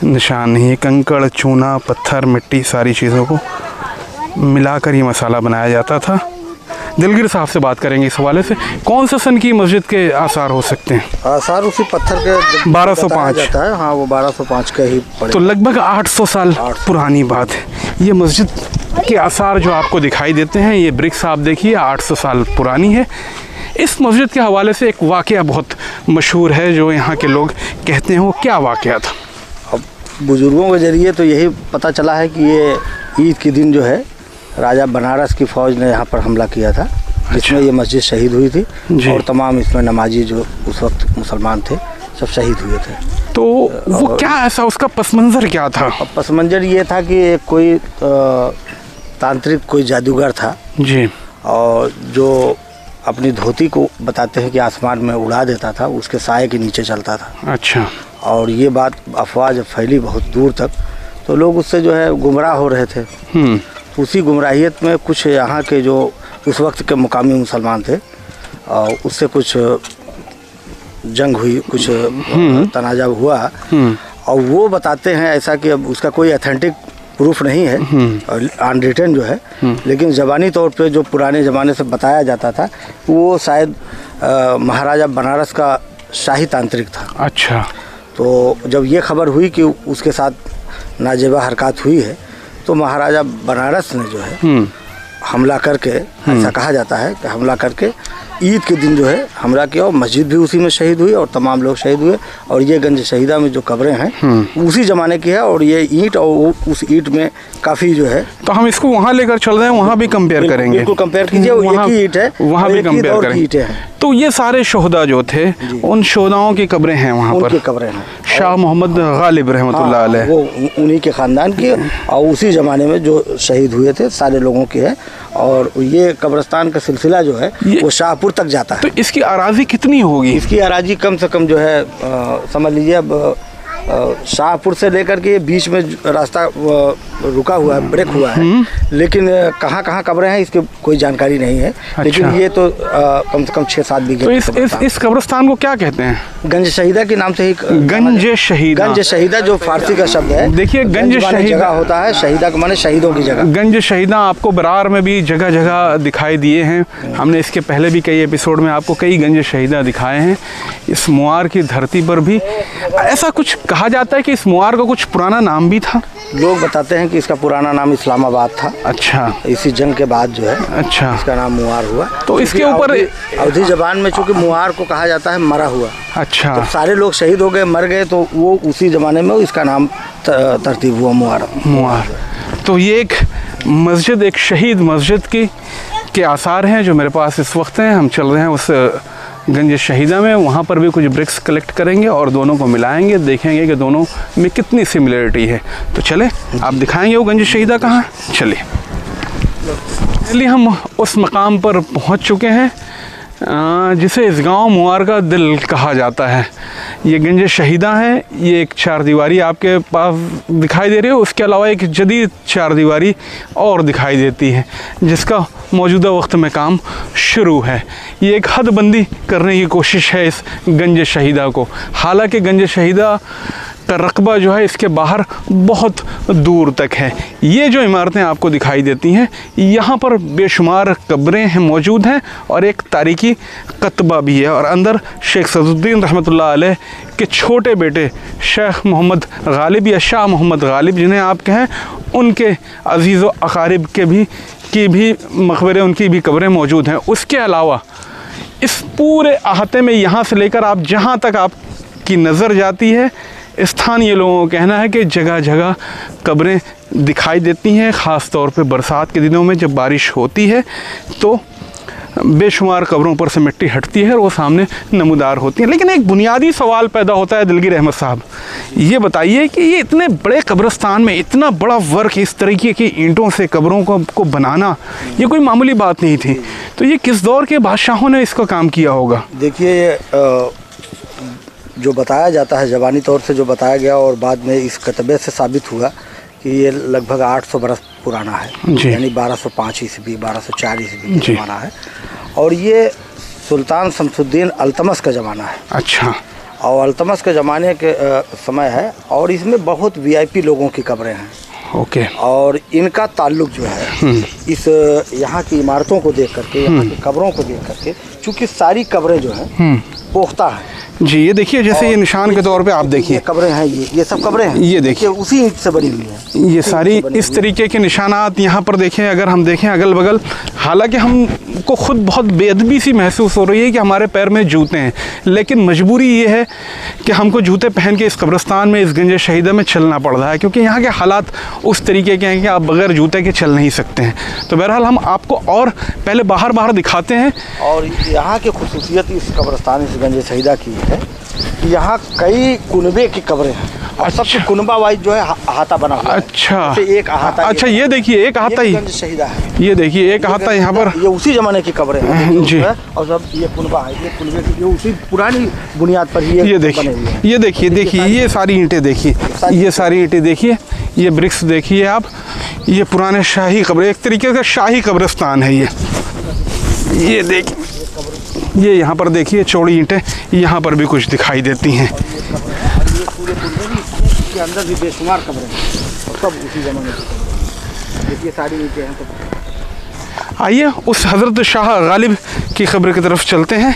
निशान नहीं है। कंकड़, चूना, पत्थर, मिट्टी, सारी चीज़ों को मिलाकर ये मसाला बनाया जाता था। दिलगीर साहब से बात करेंगे इस हवाले से। कौन से सन की मस्जिद के आसार हो सकते हैं? आसार उसी पत्थर के 1205 जाता है। हाँ, वो 1205 का ही पड़े। तो लगभग 800 साल पुरानी बात है। ये मस्जिद के आसार जो आपको दिखाई देते हैं, ये ब्रिक्स आप देखिए 800 साल पुरानी है। इस मस्जिद के हवाले से एक वाक़या बहुत मशहूर है जो यहाँ के लोग कहते हैं। वो क्या वाक़या था? अब बुज़ुर्गों के ज़रिए तो यही पता चला है कि ये ईद के दिन जो है राजा बनारस की फ़ौज ने यहाँ पर हमला किया था, जिसमें ये मस्जिद शहीद हुई थी और तमाम इसमें नमाजी जो उस वक्त मुसलमान थे सब शहीद हुए थे। तो वो क्या ऐसा, उसका पस मंज़र क्या था? पस मंज़र ये था कि कोई तांत्रिक, कोई जादूगर था जी, और जो अपनी धोती को बताते हैं कि आसमान में उड़ा देता था, उसके साए के नीचे चलता था। अच्छा। और ये बात अफवाह जब फैली बहुत दूर तक तो लोग उससे जो है गुमराह हो रहे थे। तो उसी गुमराहियत में कुछ यहाँ के जो उस वक्त के मुकामी मुसलमान थे और उससे कुछ जंग हुई, कुछ तनाजा हुआ। और वो बताते हैं ऐसा कि अब उसका कोई ऑथेंटिक प्रूफ नहीं है अनरिटन जो है, लेकिन ज़बानी तौर पे जो पुराने ज़माने से बताया जाता था वो शायद महाराजा बनारस का शाही तांत्रिक था। अच्छा। तो जब ये खबर हुई कि उसके साथ नाजेबा हरकत हुई है तो महाराजा बनारस ने जो है हमला करके, ऐसा कहा जाता है कि हमला करके ईद के दिन जो है हमला किया और मस्जिद भी उसी में शहीद हुई और तमाम लोग शहीद हुए। और ये गंज शहीदा में जो कब्रें हैं उसी ज़माने की है और ये ईंट और उस ईंट में काफ़ी जो है। तो हम इसको वहाँ लेकर चल रहे हैं, वहाँ भी कंपेयर करेंगे। बिल्कुल कंपेयर कीजिए, एक ही ईंट है, वहाँ भी कंपेयर करेंगे। तो ये सारे शोहदा जो थे उन शोहदाओं की कब्रें हैं वहाँ पर, कब्रें हैं। शाह मोहम्मद गालिब रहमतुल्लाह अलैह, वो उन्हीं के ख़ानदान की और उसी ज़माने में जो शहीद हुए थे सारे लोगों के है। और ये कब्रिस्तान का सिलसिला जो है वो शाहपुर तक जाता है। तो इसकी अराजी कितनी होगी? इसकी अराजी कम से कम जो है समझ लीजिए अब शाहपुर से लेकर के बीच में रास्ता रुका हुआ है, ब्रेक हुआ है, लेकिन कहाँ कहाँ कब्रें हैं इसकी कोई जानकारी नहीं है। अच्छा। लेकिन ये तो कम से कम 6-7 बीघे। तो इस कब्रिस्तान को क्या कहते हैं? गंज शहीदा के नाम से ही गंज शहीदा। गंज शहीदा जो फारसी का शब्द है। देखिए गंज शहीदा जगह होता है, शहीदा का माने शहीदों की जगह। गंज शहीदा आपको बरार में भी जगह जगह दिखाई दिए हैं। हमने इसके पहले भी कई एपिसोड में आपको कई गंज शहीदा दिखाए हैं। इस मुआर की धरती पर भी ऐसा कुछ कहा जाता है कि इस मुआर का कुछ पुराना नाम भी था। लोग बताते हैं कि इसका पुराना नाम इस्लामाबाद था। अच्छा। इसी जंग के बाद जो है अच्छा इसका नाम मुआर हुआ। तो इसके ऊपर अवधी जबान में चूंकि मुआर को कहा जाता है मरा हुआ। अच्छा। तो सारे लोग शहीद हो गए, मर गए, तो वो उसी ज़माने में इसका नाम तरतीब हुआ मुआर। तो ये एक मस्जिद, एक शहीद मस्जिद के आसार हैं जो मेरे पास इस वक्त हैं। हम चल रहे हैं उस गंज शहीदा में, वहाँ पर भी कुछ ब्रिक्स कलेक्ट करेंगे और दोनों को मिलाएंगे, देखेंगे कि दोनों में कितनी सिमिलरिटी है। तो चले आप दिखाएंगे वो गंज शहीदा कहाँ। चलिए हम उस मकाम पर पहुँच चुके हैं जिसे इस गांव मुआर का दिल कहा जाता है। ये गंज शहीदा है। ये एक 4 दीवारी आपके पास दिखाई दे रही है, उसके अलावा एक जदीद 4 दीवारी और दिखाई देती है जिसका मौजूदा वक्त में काम शुरू है। ये एक हदबंदी करने की कोशिश है इस गंज शहीदा को। हालांकि गंज शहीदा का रकबा जो है इसके बाहर बहुत दूर तक है। ये जो इमारतें आपको दिखाई देती हैं, यहाँ पर बेशुमार कब्रें हैं मौजूद हैं और एक तारीखी कतबा भी है। और अंदर शेख सदुद्दीन रहमतुल्लाह अलैह के छोटे बेटे शेख मोहम्मद गालिब या शाह मोहम्मद गालिब जिन्हें आप कहें, उनके अजीज़ व अकारिब की भी मकबरे, उनकी भी कब्रें मौजूद हैं। उसके अलावा इस पूरे अहाते में यहाँ से लेकर आप जहाँ तक आपकी नज़र जाती है, स्थानीय लोगों का कहना है कि जगह जगह कब्रें दिखाई देती हैं। ख़ास तौर पे बरसात के दिनों में जब बारिश होती है तो बेशुमार कब्रों पर से मिट्टी हटती है और वो सामने नमूदार होती है। लेकिन एक बुनियादी सवाल पैदा होता है दिलगीर अहमद साहब, ये बताइए कि ये इतने बड़े कब्रिस्तान में इतना बड़ा वर्क, इस तरीके की ईंटों से कब्रों को बनाना, ये कोई मामूली बात नहीं थी। तो ये किस दौर के बादशाहों ने इसका काम किया होगा? देखिए, जो बताया जाता है ज़बानी तौर से जो बताया गया और बाद में इस कतबे से साबित हुआ कि ये लगभग 800 बरस पुराना है, यानी 1205 ईस्वी 1204 ईस्वी का ज़माना है। और ये सुल्तान शमसुद्दीन अल्तमश का ज़माना है। अच्छा। और अल्तमश के ज़माने के समय है और इसमें बहुत वीआईपी लोगों की कब्रें हैं। ओके। और इनका ताल्लुक जो है इस यहाँ की इमारतों को देख करके, यहाँ की कब्रों को देख करके, चूँकि सारी कब्रें जो हैं पोख्ता है जी। ये देखिए, जैसे ये निशान के तौर पे आप देखिए, कब्रें हैं, ये सब कब्रें हैं, ये देखिए उसी ईंट से बनी हुई हैं। ये सारी इस तरीके के निशानात यहाँ पर देखें, अगर हम देखें अगल बगल, हालांकि हमको खुद बहुत बेअदबी सी महसूस हो रही है कि हमारे पैर में जूते हैं, लेकिन मजबूरी ये है कि हमको जूते पहन के इस कब्रिस्तान में, इस गंज शहीदा में चलना पड़ रहा है, क्योंकि यहाँ के हालात उस तरीके के हैं कि आप बगैर जूते के चल नहीं सकते हैं। तो बहरहाल हम आपको और पहले बाहर दिखाते हैं। और यहाँ की खुसूसियत इस कब्रिस्तान, इस गंज शहीदा की है कि यहाँ कई कुनबे की कब्रें हैं। और सबसे कुनबा वाइज जो है अहाता बना हुआ है। अच्छा। एक अहाता। अच्छा, ये देखिए एक अहाता ही शहीदा है। ये देखिए एक अहाता यहाँ पर, ये उसी जमाने की कब्रें हैं जी। और सब ये कुनबा है, ये कुनबे की, ये उसी पुरानी बुनियाद पर ही ये देखिए, देखिए ये सारी ईंटें देखिए, ये सारी ईंटें देखिए, ये ब्रिक्स देखिए आप, ये पुराने शाही कब्र, एक तरीके का शाही कब्रिस्तान है ये देखिए, ये यहाँ पर देखिए चौड़ी ईंटें यहाँ पर भी कुछ दिखाई देती हैं। के अंदर भी बेशुमार कब्रें हैं और सब उसी ज़माने की। देखिए सारी ईंटें हैं। तो आइए उस हज़रत शाह गालिब की ख़ब्र की तरफ चलते हैं,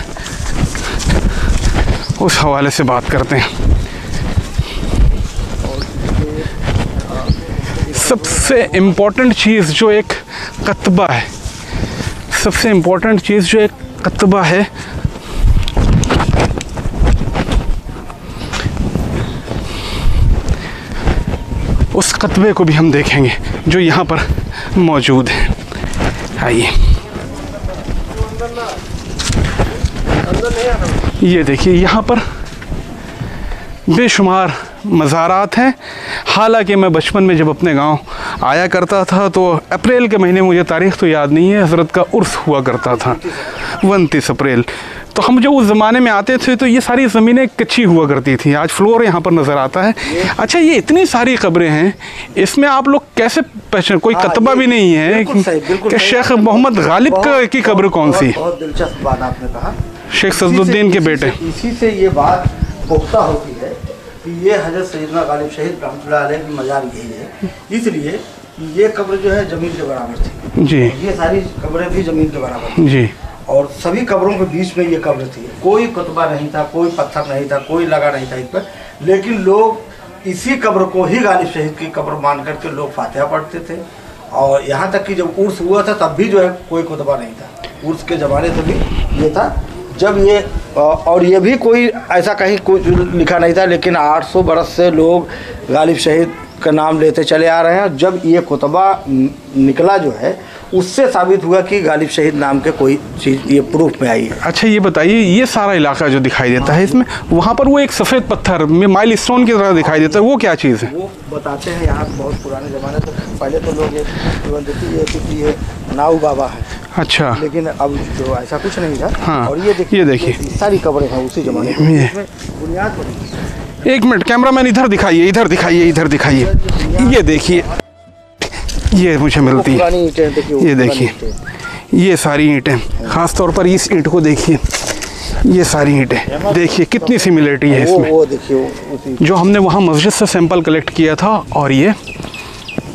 उस हवाले से बात करते हैं। सबसे इम्पोर्टेंट चीज़ जो एक कतबा है, सबसे इम्पोर्टेंट चीज़ जो एक कतबा है, उस कतबे को भी हम देखेंगे जो यहाँ पर मौजूद है। आइए, ये देखिए यहाँ पर बेशुमार मज़ारात हैं। हालांकि मैं बचपन में जब अपने गांव आया करता था तो अप्रैल के महीने, मुझे तारीख़ तो याद नहीं है, हज़रत का उर्स हुआ करता था 29 अप्रैल। तो हम जब उस ज़माने में आते थे तो ये सारी ज़मीनें कच्ची हुआ करती थी। आज फ्लोर यहाँ पर नज़र आता है। अच्छा, ये इतनी सारी कब्रें हैं, इसमें आप लोग कैसे पहचान, कोई कतबा भी नहीं है कि शेख मोहम्मद गालिब की कब्र कौन सी? बहुत दिलचस्प बात आपने कहा। शेख सदुद्दीन के बेटे। इसी से ये बात पुख्ता होती है कि ये हज़रत सैयदना गालिब शहीद रहमतुल्लाह अलैह की मज़ार यही है, इसलिए ये कब्र जो है ज़मीन के बराबर थी जी। ये सारी कब्रें भी ज़मीन के बराबर थी जी। और सभी कब्रों के बीच में ये कब्र थी। कोई कुतबा नहीं था, कोई पत्थर नहीं था, कोई लगा नहीं था इस पर, लेकिन लोग इसी कब्र को ही गालिब शहीद की कब्र मान करके लोग फातिहा पढ़ते थे। और यहाँ तक कि जब उर्स हुआ था तब भी जो है कोई कुतबा नहीं था। उर्स के ज़माने से भी ये था जब ये, और ये भी कोई ऐसा कहीं कुछ लिखा नहीं था, लेकिन 800 बरस से लोग गालिब शहीद का नाम लेते चले आ रहे हैं। जब ये कुतबा निकला जो है उससे साबित हुआ कि गालिब शहीद नाम के कोई चीज़ ये प्रूफ में आई है। अच्छा, ये बताइए, ये सारा इलाका जो दिखाई देता है इसमें, वहाँ पर वो एक सफ़ेद पत्थर में माइल स्टोन की तरह दिखाई देता है, वो क्या चीज़ है? वो बताते हैं यहाँ बहुत पुराने ज़माने से, पहले तो लोग ये नाऊ बाबा है। अच्छा। लेकिन अब जो ऐसा कुछ नहीं था। हाँ। और ये देखिए सारी कब्रें हैं उसी ज़माने में, बुनियाद बनी। एक मिनट कैमरामैन, इधर दिखाइए, इधर दिखाइए, इधर दिखाइए। ये देखिए, ये मुझे मिलती है, ये देखिए, ये सारी ईंटें, ख़ास तौर पर इस ईंट को देखिए, ये सारी ईंटें देखिए कितनी सिमिलरिटी है इसमें। वो देखिए जो हमने वहाँ मस्जिद से सैंपल कलेक्ट किया था और ये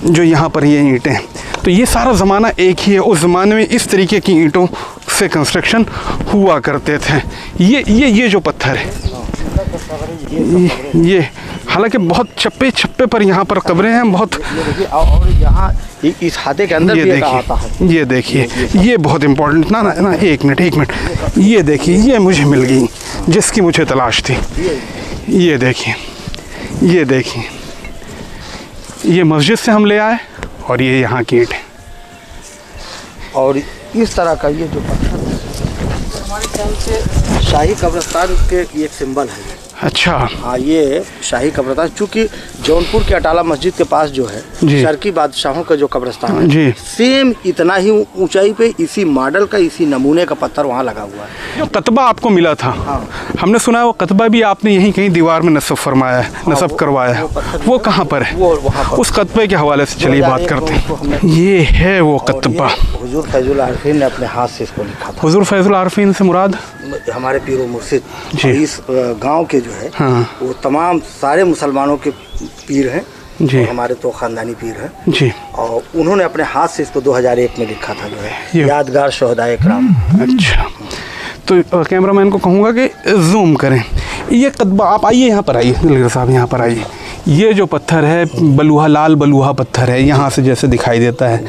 जो यहाँ पर ये ईंटें, तो ये सारा ज़माना एक ही है। उस ज़माने में इस तरीके की ईंटों से कंस्ट्रक्शन हुआ करते थे। ये जो पत्थर है ये हालांकि बहुत चप्पे चप्पे पर यहाँ पर कब्रें हैं बहुत। और यहाँ इस हाथे के अंदर भी आता है। ये देखिए ये बहुत इम्पोर्टेंट ना एक मिनट ये देखिए ये मुझे मिल गई जिसकी मुझे तलाश थी। ये देखिए ये मस्जिद से हम ले आए और ये यहाँ की ईंट। और इस तरह का ये जो पत्थर हमारे ख्याल से शाही कब्रिस्तान के एक सिंबल है। अच्छा हाँ, ये शाही कब्रिस्तान चूँकि जौनपुर के अटाला मस्जिद के पास जो है शर्की बादशाहों का जो कब्रिस्तान है जी, सेम इतना ही ऊंचाई पे इसी मॉडल का इसी नमूने का पत्थर वहाँ लगा हुआ है। जो कतबा आपको मिला था, हाँ। हमने सुना है वो कतबा भी आपने यहीं कहीं दीवार में नस्ब फरमाया है, नस्ब करवाया है। वो कहाँ पर है? वो वहाँ पर। उस कतबे के हवाले से चलिए बात करते हैं। ये है वो कतबा। हुजूर फैजुल आरिफीन ने अपने हाथ से इसको लिखा था। हुजूर फैजुल आरिफीन से मुराद हमारे पीरो मुर्शिद जी। इस गांव के जो है हाँ। वो तमाम सारे मुसलमानों के पीर हैं जी, हमारे तो ख़ानदानी पीर हैं जी। और उन्होंने अपने हाथ से इसको 2001 में लिखा था जो है यादगार शोहदाए कराम। अच्छा, तो कैमरामैन को कहूँगा कि जूम करें। ये कतबा आप आइए यहाँ पर आइए, दिलगर साहब यहाँ पर आइए। ये जो पत्थर है बलूहा, लाल बलूहा पत्थर है, यहाँ से जैसे दिखाई देता है।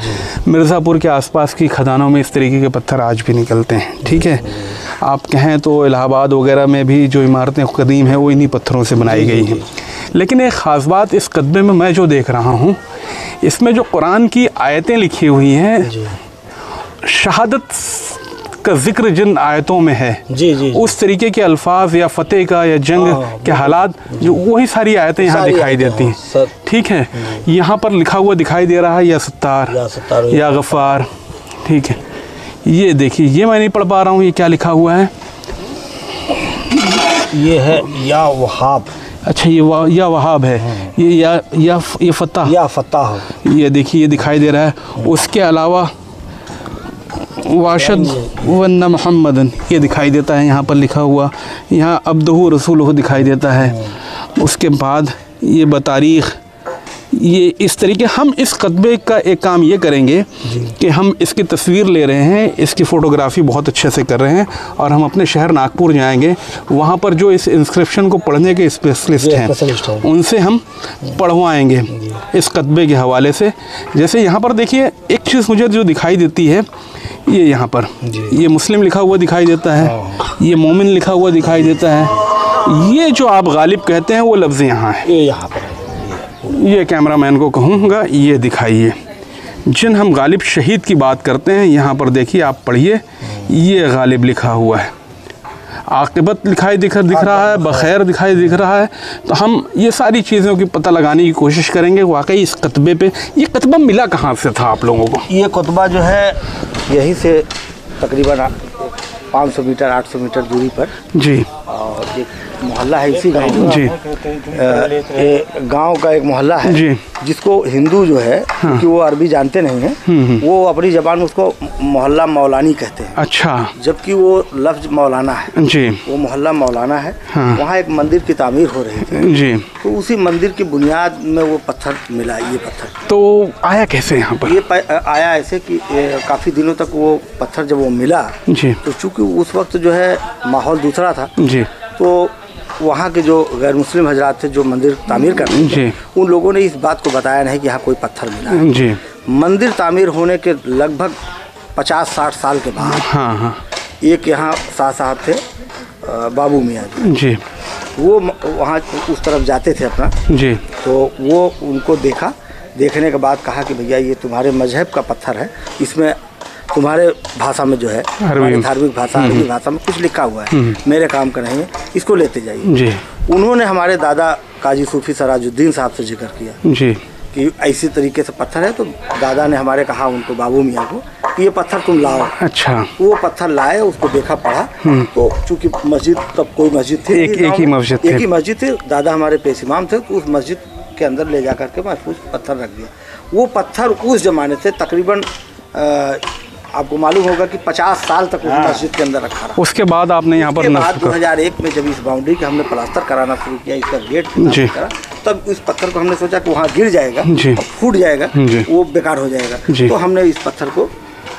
मिर्ज़ापुर के आसपास की खदानों में इस तरीके के पत्थर आज भी निकलते हैं। ठीक है, आप कहें तो इलाहाबाद वगैरह में भी जो इमारतें कदीम हैं वो इन्हीं पत्थरों से बनाई गई हैं। लेकिन एक ख़ास बात इस कतबे में मैं जो देख रहा हूँ, इसमें जो कुरान की आयतें लिखी हुई हैं, शहादत का जिक्र जिन आयतों में है जी, उस तरीके के अल्फाज या फतेह का या जंग के हालात, जो वही सारी आयतें यहाँ दिखाई देती हैं। ठीक है, यहाँ पर लिखा हुआ दिखाई दे रहा है या सत्तार या गफ़ार। ठीक है, ये देखिए, ये मैं नहीं पढ़ पा रहा हूँ, ये क्या लिखा हुआ है? ये है या वहाब। अच्छा, ये या वहाब है। ये फताह। ये देखिए, ये दिखाई दे रहा है। उसके अलावा वाशद वन्ना मोहम्मदन ये दिखाई देता है यहाँ पर लिखा हुआ। यहाँ अब्दुहु रसूलुहु दिखाई देता है। उसके बाद ये बतारीख़, ये इस तरीके। हम इस कतबे का एक काम ये करेंगे कि हम इसकी तस्वीर ले रहे हैं, इसकी फ़ोटोग्राफ़ी बहुत अच्छे से कर रहे हैं और हम अपने शहर नागपुर जाएंगे। वहाँ पर जो इस इंस्क्रिप्शन को पढ़ने के स्पेशलिस्ट हैं उनसे हम पढ़वाएंगे इस कतबे के हवाले से। जैसे यहाँ पर देखिए, एक चीज़ मुझे जो दिखाई देती है, ये यहाँ पर ये मुस्लिम लिखा हुआ दिखाई देता है, ये मोमिन लिखा हुआ दिखाई देता है। ये जो आप गालिब कहते हैं वो लफ्ज़ यहाँ है, ये यहाँ पर है। ये कैमरामैन को कहूँगा ये दिखाइए। जिन हम गालिब शहीद की बात करते हैं, यहाँ पर देखिए, आप पढ़िए, ये गालिब लिखा हुआ है, आक़िबत दिख रहा है, बखैर दिखाई दिख रहा है। तो हम ये सारी चीज़ों की पता लगाने की कोशिश करेंगे वाकई इस कतबे पे। ये कतबा मिला कहाँ से था आप लोगों को? ये कतबा जो है यहीं से तकरीबन 500 मीटर 800 मीटर दूरी पर जी, और एक मोहल्ला है इसी गांव में जी, गांव का एक मोहल्ला है जी, जिसको हिंदू जो है क्योंकि वो अरबी जानते नहीं हैं, वो अपनी ज़बान में उसको मोहल्ला मौलानी कहते हैं। अच्छा, जबकि वो लफ्ज़ मौलाना है जी, वो मोहल्ला मौलाना है। हाँ। वहाँ एक मंदिर की तामीर हो रही थी जी, तो उसी मंदिर की बुनियाद में वो पत्थर मिला। ये पत्थर तो आया कैसे यहाँ पर? ये आया ऐसे कि काफ़ी दिनों तक वो पत्थर जब वो मिला जी, तो चूँकि उस वक्त जो है माहौल दूसरा था, जी, तो वहाँ के जो गैर मुस्लिम हजरात थे जो मंदिर तामीर करते थे, उन लोगों ने इस बात को बताया नहीं कि यहाँ कोई पत्थर मिला है। जी, मंदिर तामीर होने के लगभग 50-60 साल के बाद हाँ, हाँ, एक यहाँ शाह साहब थे बाबू मियाँ जी, वो वहाँ उस तरफ जाते थे अपना, जी, तो वो उनको देखने के बाद कहा कि भैया ये तुम्हारे मजहब का पत्थर है, इसमें तुम्हारे भाषा में जो है धार्मिक भाषा अरबी भाषा में कुछ लिखा हुआ है, मेरे काम का नहीं है, इसको लेते जाइए। जी। उन्होंने हमारे दादा काजी सूफी सराजुद्दीन साहब से जिक्र किया जी कि ऐसी तरीके से पत्थर है, तो दादा ने हमारे कहा उनको बाबू मियाँ को कि ये पत्थर तुम लाओ। अच्छा। वो पत्थर लाए, उसको देखा पढ़ा, तो चूँकि मस्जिद तब कोई मस्जिद थी एक ही मस्जिद थी, दादा हमारे पेश इमाम थे, तो उस मस्जिद के अंदर ले जा करके महफूज पत्थर रख दिया। वो पत्थर उस ज़माने से तकरीबन आपको मालूम होगा कि 50 साल तक उस मस्जिद के अंदर रखा रहा। उसके बाद आपने यहाँ पर उसके बाद 2001 में जब इस बाउंड्री का हमने प्लास्टर कराना शुरू किया, इसका गेट करा, तब इस पत्थर को हमने सोचा कि वहाँ गिर जाएगा, फूट जाएगा, वो बेकार हो जाएगा, तो हमने इस पत्थर को।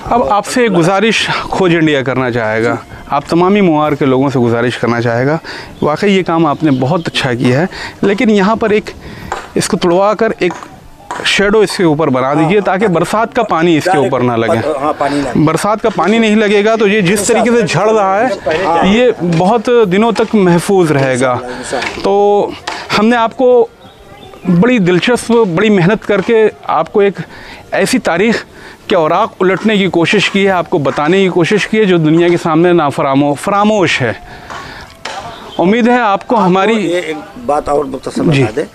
अब आपसे एक गुजारिश खोज इंडिया करना चाहेगा, आप तमामी मुआर के लोगों से गुजारिश करना चाहेगा, वाकई ये काम आपने बहुत अच्छा किया है, लेकिन यहाँ पर एक इसको तुड़वा कर एक शेडो इसके ऊपर बना दीजिए ताकि बरसात का पानी इसके ऊपर ना लगे। बरसात का पानी नहीं लगेगा तो ये जिस तरीके से झड़ रहा है ये बहुत दिनों तक महफूज रहेगा। तो हमने आपको बड़ी दिलचस्प, बड़ी मेहनत करके आपको एक ऐसी तारीख़ के औराक उलटने की कोशिश की है, आपको बताने की कोशिश की है जो दुनिया के सामने फरामोश है। उम्मीद है आपको हमारी एक बात और मुख्तसर बता दें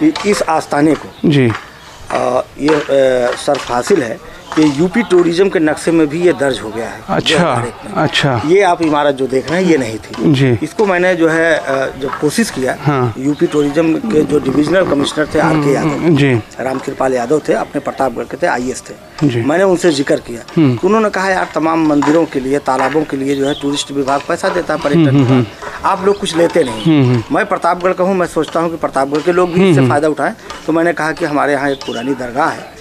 कि इस आस्थाने को जी ये सर्फ हासिल है कि यूपी टूरिज्म के नक्शे में भी ये दर्ज हो गया है। अच्छा। ये आप इमारत जो देख रहे हैं ये नहीं थी जी। इसको मैंने जो है जब कोशिश किया, हाँ। यूपी टूरिज्म के जो डिविजनल कमिश्नर थे आर के यादव जी, रामकृपाल यादव थे, अपने प्रतापगढ़ के थे, IAS थे जी। मैंने उनसे जिक्र किया, उन्होंने कहा यार तमाम मंदिरों के लिए, तालाबों के लिए जो है टूरिस्ट विभाग पैसा देता है, पर्यटन विभाग, आप लोग कुछ लेते नहीं। मैं प्रतापगढ़ का हूँ, मैं सोचता हूँ कि प्रतापगढ़ के लोग भी इससे फ़ायदा उठाएं, तो मैंने कहा कि हमारे यहाँ एक पुरानी दरगाह है,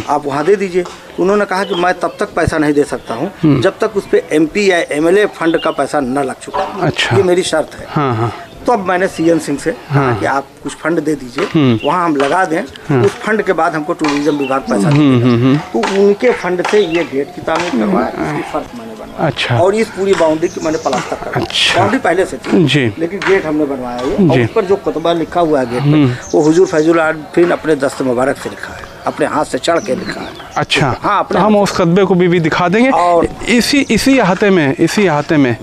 आप वहाँ दे दीजिए। उन्होंने कहा कि मैं तब तक पैसा नहीं दे सकता हूँ जब तक उस पर MP या MLA फंड का पैसा न लग चुका। अच्छा। ये मेरी शर्त है। हाँ। तो अब मैंने CN सिंह से कहा कि आप कुछ फंड दे दीजिए, वहाँ हम लगा दें, उस फंड के बाद हमको टूरिज्म विभाग पैसा देगा। तो उनके फंड से ये गेट की तामीर करवाया, इसकी फर्क मैंने बनवाया। अच्छा। और इस पूरी बाउंड्री की मैंने प्लास्टर करवाया। अच्छा। बाउंड्री पहले से थी जी, लेकिन गेट हमने बनवाया है। और उस पर जो कुतबा लिखा हुआ है गेट पर, वो हुजूर फैजुल आरिफीन अपने दस्त मुबारक से लिखा है, अपने हाथ से चढ़ के लिखा है। अच्छा। हाँ, तो हम उस खतबे को भी दिखा देंगे। और इसी अहाते में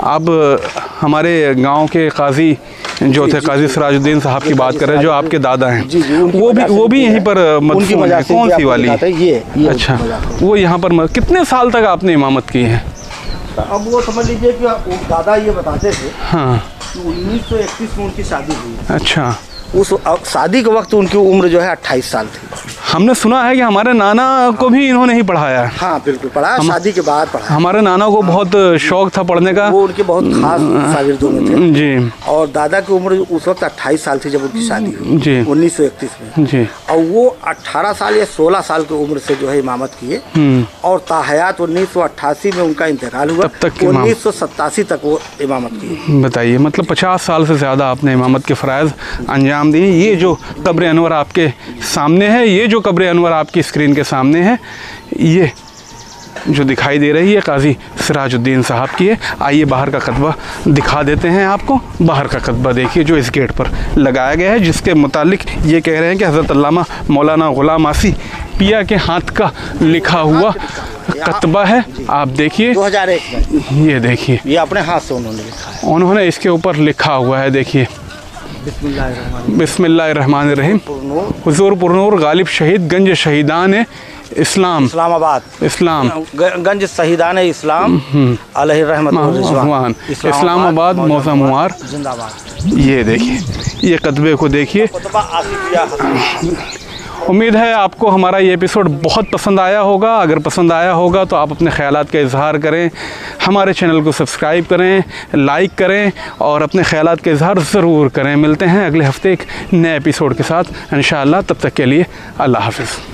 अब हमारे गांव के काजी जो थे, काजी सिराजुद्दीन साहब की बात कर रहे हैं, जो आपके दादा हैं, वो भी यहीं पर मदफून है। कौन सी वाली? ये अच्छा, वो यहाँ पर कितने साल तक आपने इमामत की है? अब वो समझ लीजिए कि दादा ये बताते थे, हाँ, 1931 में उनकी शादी हुई। अच्छा। उस शादी के वक्त उनकी उम्र जो है 28 साल थी। हमने सुना है कि हमारे नाना को भी इन्होंने ही पढ़ाया। हाँ बिल्कुल पढ़ाया, शादी के बाद पढ़ाया। हमारे नाना को बहुत शौक था पढ़ने का, वो उनके बहुत खास शागिर्दों में थे जी। और दादा की उम्र उस वक्त 28 साल थी जब उनकी शादी हुई जी, 1931 में जी। और वो 18 साल या 16 साल की उम्र से जो है इमामत किए और ताहयात 1988 में उनका इंतकाल हुआ। तब तक 1987 तक वो इमामत किए। बताइए, मतलब 50 साल से ज़्यादा आपने इमामत के फ़राइज़ अंजाम दिए। ये जो कब्र अनवर आपके सामने है, ये जो कब्र अनवर आपकी स्क्रीन के सामने है, ये जो दिखाई दे रही है काजी सिराजुद्दीन साहब की है। आइए बाहर का खतबा दिखा देते हैं आपको। बाहर का खतबा देखिए जो इस गेट पर लगाया गया है, जिसके मुतालिक ये कह रहे हैं कि हज़रत अल्लामा मौलाना ग़ुलाम आसी पिया के हाथ का लिखा हुआ खतबा है। आप देखिए 2001 में, ये देखिए, ये अपने हाथ से उन्होंने लिखा है। उन्होंने इसके ऊपर लिखा हुआ है, देखिए, बिस्मिल्लाहिर्रहमानिर्रहीम। हुजूर पुरनूर गालिब शहीद गंज शहीदान इस्लामाबाद गंज शहीदान इस्लाम अलैहिर्रहमान इस्लामाबाद मौज़ा-मुआर जिंदाबाद। ये देखिए, ये कतबे को देखिए। उम्मीद है आपको हमारा ये एपिसोड बहुत पसंद आया होगा। अगर पसंद आया होगा तो आप अपने ख़यालात का इजहार करें, हमारे चैनल को सब्सक्राइब करें, लाइक करें और अपने ख़यालात का इजहार ज़रूर करें। मिलते हैं अगले हफ्ते एक नए एपिसोड के साथ इंशाअल्लाह। तब तक के लिए अल्लाह हाफ़िज़।